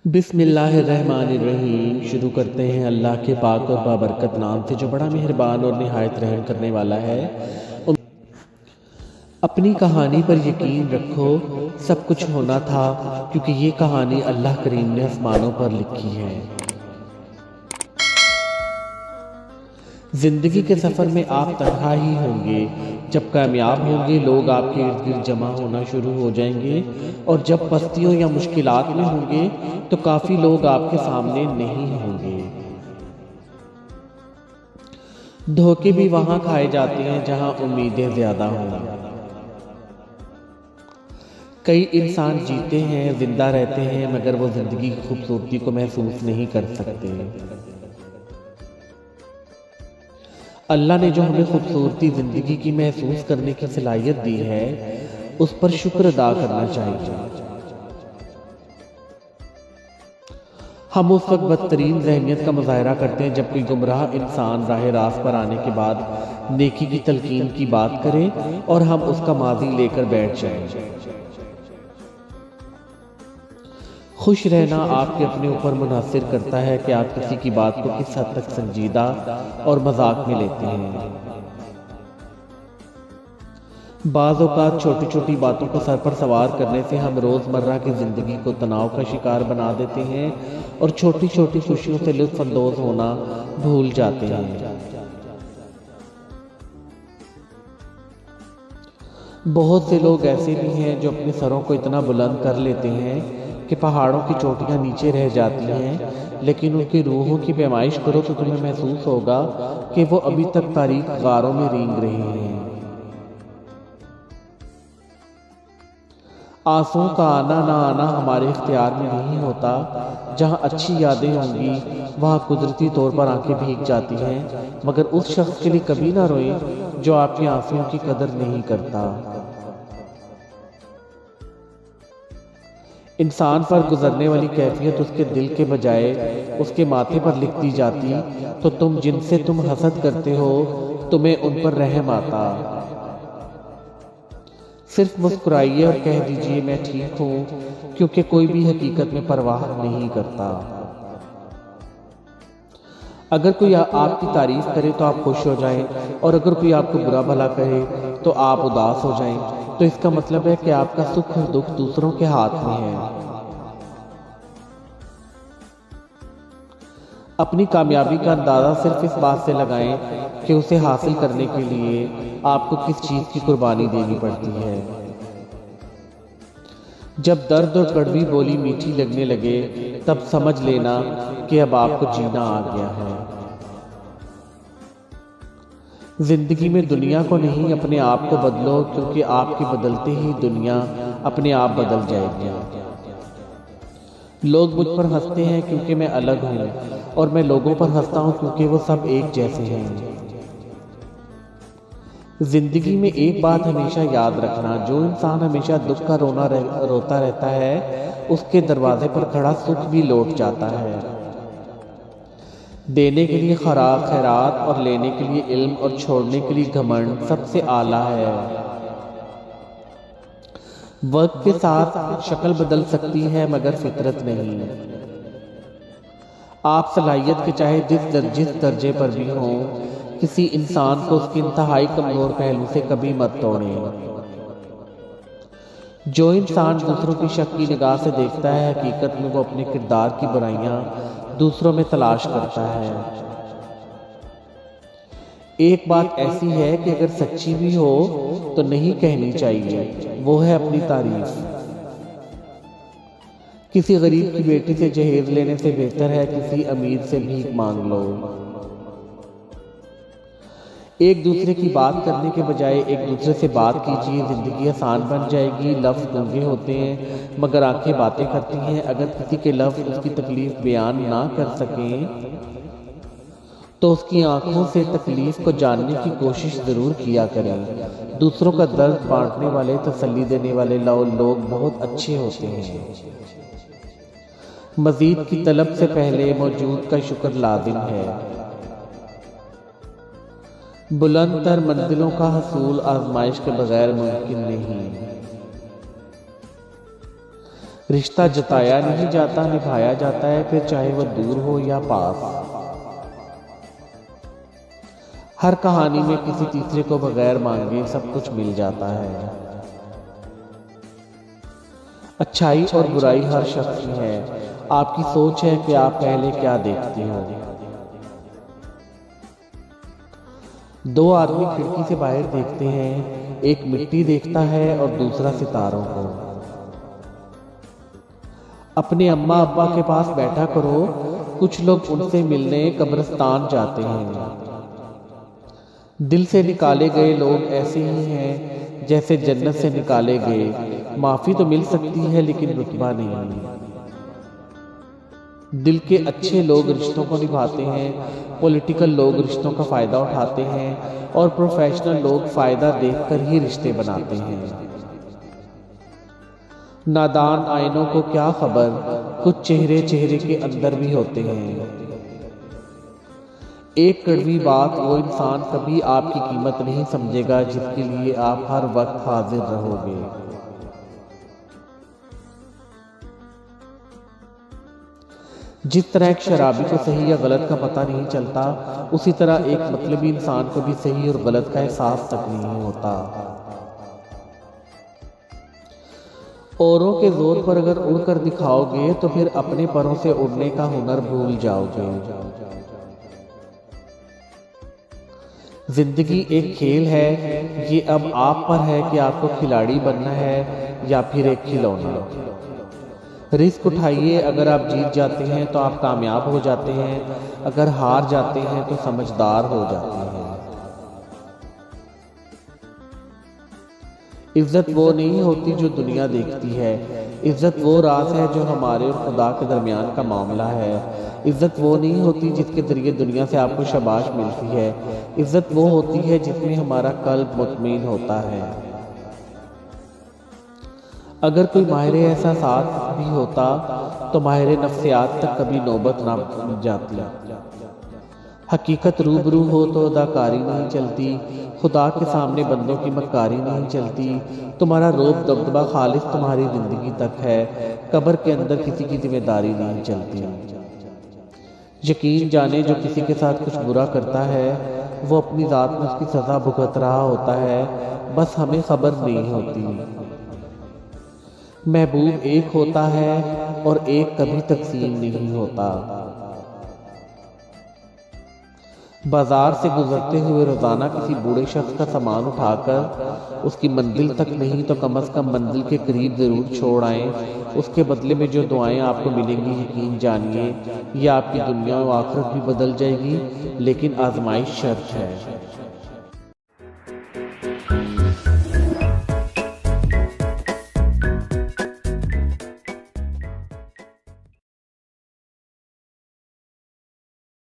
بسم اللہ الرحمن الرحیم۔ شروع کرتے ہیں اللہ کے پاک اور بابرکت نام سے جو بڑا مہربان اور نہایت رحم کرنے والا ہے۔ اپنی کہانی پر یقین رکھو، سب کچھ ہونا تھا کیونکہ یہ کہانی اللہ کریم نے آسمانوں پر لکھی ہے۔ زندگی کے سفر میں آپ تنہا ہی ہوں گے۔ جب کامیاب ہوں گے لوگ آپ کے ارد گرد جمع ہونا شروع ہو جائیں گے، اور جب پستیوں یا مشکلات میں ہوں گے تو کافی لوگ آپ کے سامنے نہیں ہوں گے۔ دھوکے بھی وہاں کھائے جاتے ہیں جہاں امیدیں زیادہ ہوں۔ کئی انسان جیتے ہیں، زندہ رہتے ہیں، مگر وہ زندگی کی خوبصورتی کو محسوس نہیں کر سکتے۔ اللہ نے جو ہمیں خوبصورتی زندگی کی محسوس کرنے کی صلاحیت دی ہے، اس پر شکر ادا کرنا چاہیے۔ ہم اس وقت بدترین ذہنیت کا مظاہرہ کرتے ہیں جب کوئی گمراہ انسان راہ راست پر آنے کے بعد نیکی کی تلقین کی بات کرے اور ہم اس کا ماضی لے کر بیٹھ جائیں۔ خوش رہنا آپ کے اپنے اوپر منحصر کرتا ہے کہ آپ کسی کی بات کو کس حد تک سنجیدہ اور مذاق میں لیتے ہیں۔ بعض اوقات چھوٹی چھوٹی باتوں کو سر پر سوار کرنے سے ہم روزمرہ کی زندگی کو تناؤ کا شکار بنا دیتے ہیں اور چھوٹی چھوٹی خوشیوں سے لطف اندوز ہونا بھول جاتے ہیں۔ بہت سے لوگ ایسے بھی ہیں جو اپنے سروں کو اتنا بلند کر لیتے ہیں کہ پہاڑوں کی چوٹیاں نیچے رہ جاتی ہیں، لیکن ان کی روحوں کی پیمائش کرو تو تمہیں محسوس ہوگا کہ وہ ابھی تک تاریک غاروں میں رینگ رہے ہیں۔ آنسوؤں کا آنا نہ آنا ہمارے اختیار میں نہیں ہوتا۔ جہاں اچھی یادیں ہوں گی وہاں قدرتی طور پر آنکھیں بھیگ جاتی ہیں، مگر اس شخص کے لیے کبھی نہ روئیں جو آپ کے آنسوؤں کی قدر نہیں کرتا۔ انسان پر گزرنے والی کیفیت اس کے دل کے بجائے اس کے ماتھے پر لکھ دی جاتی تو تم جن سے تم حسد کرتے ہو تمہیں ان پر رحم آتا۔ صرف مسکرائیے اور کہہ دیجئے میں ٹھیک ہوں، کیونکہ کوئی بھی حقیقت میں پرواہ نہیں کرتا۔ اگر کوئی آپ کی تعریف کرے تو آپ خوش ہو جائیں، اور اگر کوئی آپ کو برا بھلا کہے تو آپ اداس ہو جائیں، تو اس کا مطلب ہے کہ آپ کا سکھ اور دکھ دوسروں کے ہاتھ میں ہے۔ اپنی کامیابی کا اندازہ صرف اس بات سے لگائیں کہ اسے حاصل کرنے کے لیے آپ کو کس چیز کی قربانی دینی پڑتی ہے۔ جب درد اور کڑوی بولی میٹھی لگنے لگے تب سمجھ لینا کہ اب آپ کو جینا آ گیا ہے۔ زندگی میں دنیا کو نہیں اپنے آپ کو بدلو، کیونکہ آپ کے بدلتے ہی دنیا اپنے آپ بدل جائے گی۔ لوگ مجھ پر ہنستے ہیں کیونکہ میں الگ ہوں، اور میں لوگوں پر ہنستا ہوں کیونکہ وہ سب ایک جیسے ہیں۔ زندگی میں ایک بات ہمیشہ یاد رکھنا، جو انسان ہمیشہ دکھ کا روتا رہتا ہے اس کے دروازے پر کھڑا سکھ بھی لوٹ جاتا ہے۔ دینے کے لیے خیرات اور لینے کے لیے علم اور چھوڑنے کے لیے گھمنڈ سب سے اعلیٰ ہے۔ وقت کے ساتھ شکل بدل سکتی ہے مگر فطرت نہیں۔ آپ صلاحیت کے چاہے جس درجے پر بھی ہوں، کسی انسان کو اس کے انتہائی کمزور پہلو سے کبھی مت توڑیں۔ جو انسان دوسروں کی شک کی نگاہ سے دیکھتا ہے حقیقت میں وہ اپنے کردار کی برائیاں دوسروں میں تلاش کرتا ہے۔ ایک بات ایسی ہے کہ اگر سچی بھی ہو تو نہیں کہنی چاہیے، وہ ہے اپنی تعریف۔ کسی غریب کی بیٹی سے جہیز لینے سے بہتر ہے کسی امیر سے بھیک مانگ لو۔ ایک دوسرے کی بات کرنے کے بجائے ایک دوسرے سے بات کیجیے، زندگی آسان بن جائے گی۔ لفظ گونگے ہوتے ہیں مگر آنکھیں باتیں کرتی ہیں۔ اگر کسی کے لفظ اس کی تکلیف بیان نہ کر سکیں تو اس کی آنکھوں سے تکلیف کو جاننے کی کوشش ضرور کیا کریں۔ دوسروں کا درد بانٹنے والے، تسلی دینے والے لوگ بہت اچھے ہوتے ہیں۔ مزید کی طلب سے پہلے موجود کا شکر لازم ہے۔ بلند تر منزلوں کا حصول آزمائش کے بغیر ممکن نہیں۔ رشتہ جتایا نہیں جاتا، نبھایا جاتا ہے، پھر چاہے وہ دور ہو یا پاس۔ ہر کہانی میں کسی تیسرے کو بغیر مانگے سب کچھ مل جاتا ہے۔ اچھائی اور برائی ہر شخص کی ہے، آپ کی سوچ ہے کہ آپ پہلے کیا دیکھتے ہو۔ دو آدمی کھڑکی سے باہر دیکھتے ہیں، ایک مٹی دیکھتا ہے اور دوسرا ستاروں کو۔ اپنے اماں ابا کے پاس بیٹھا کرو، کچھ لوگ ان سے ملنے قبرستان جاتے ہیں۔ دل سے نکالے گئے لوگ ایسے ہی ہیں جیسے جنت سے نکالے گئے، معافی تو مل سکتی ہے لیکن رتبہ نہیں۔ دل کے اچھے لوگ رشتوں کو نبھاتے ہیں، پولیٹیکل لوگ رشتوں کا فائدہ اٹھاتے ہیں، اور پروفیشنل لوگ فائدہ دیکھ کر ہی رشتے بناتے ہیں۔ نادان آئینوں کو کیا خبر، کچھ چہرے چہرے کے اندر بھی ہوتے ہیں۔ ایک کڑوی بات، وہ انسان کبھی آپ کی قیمت نہیں سمجھے گا جس کے لیے آپ ہر وقت حاضر رہو گے۔ جس طرح ایک شرابی کو صحیح یا غلط کا پتہ نہیں چلتا، اسی طرح ایک مطلبی انسان کو بھی صحیح اور غلط کا احساس تک نہیں ہوتا۔ اوروں کے زور پر اگر اڑ کر دکھاؤ گے تو پھر اپنے پروں سے اڑنے کا ہنر بھول جاؤ گے۔ زندگی ایک کھیل ہے، یہ اب آپ پر ہے کہ آپ کو کھلاڑی بننا ہے یا پھر ایک کھلونا۔ رسک اٹھائیے، اگر آپ جیت جاتے ہیں تو آپ کامیاب ہو جاتے ہیں، اگر ہار جاتے ہیں تو سمجھدار ہو جاتے ہیں۔ عزت وہ نہیں ہوتی جو دنیا دیکھتی ہے، عزت وہ راز ہے جو ہمارے اور خدا کے درمیان کا معاملہ ہے۔ عزت وہ نہیں ہوتی جس کے ذریعے دنیا سے آپ کو شاباش ملتی ہے، عزت وہ ہوتی ہے جس میں ہمارا قلب مطمئن ہوتا ہے۔ اگر کوئی ماہر احساسات بھی ہوتا تو ماہر نفسیات تک کبھی نوبت نہ جاتی۔ حقیقت روبرو ہو تو اداکاری نہیں چلتی، خدا کے سامنے بندوں کی مکاری نہیں چلتی۔ تمہارا روب دبدبہ خالص تمہاری زندگی تک ہے، قبر کے اندر کسی کی ذمہ داری نہیں چلتی۔ یقین جانے جو کسی کے ساتھ کچھ برا کرتا ہے وہ اپنی ذات میں اس کی سزا بھگت رہا ہوتا ہے، بس ہمیں خبر نہیں ہوتی۔ محبوب ایک ہوتا ہے اور ایک کبھی تقسیم نہیں ہوتا۔ بازار سے گزرتے ہوئے روزانہ کسی بوڑھے شخص کا سامان اٹھا کر اس کی منزل تک نہیں تو کم از کم منزل کے قریب ضرور چھوڑ آئیں، اس کے بدلے میں جو دعائیں آپ کو ملیں گی یقین جانیے یہ آپ کی دنیا و آخرت بھی بدل جائے گی، لیکن آزمائش شرط ہے۔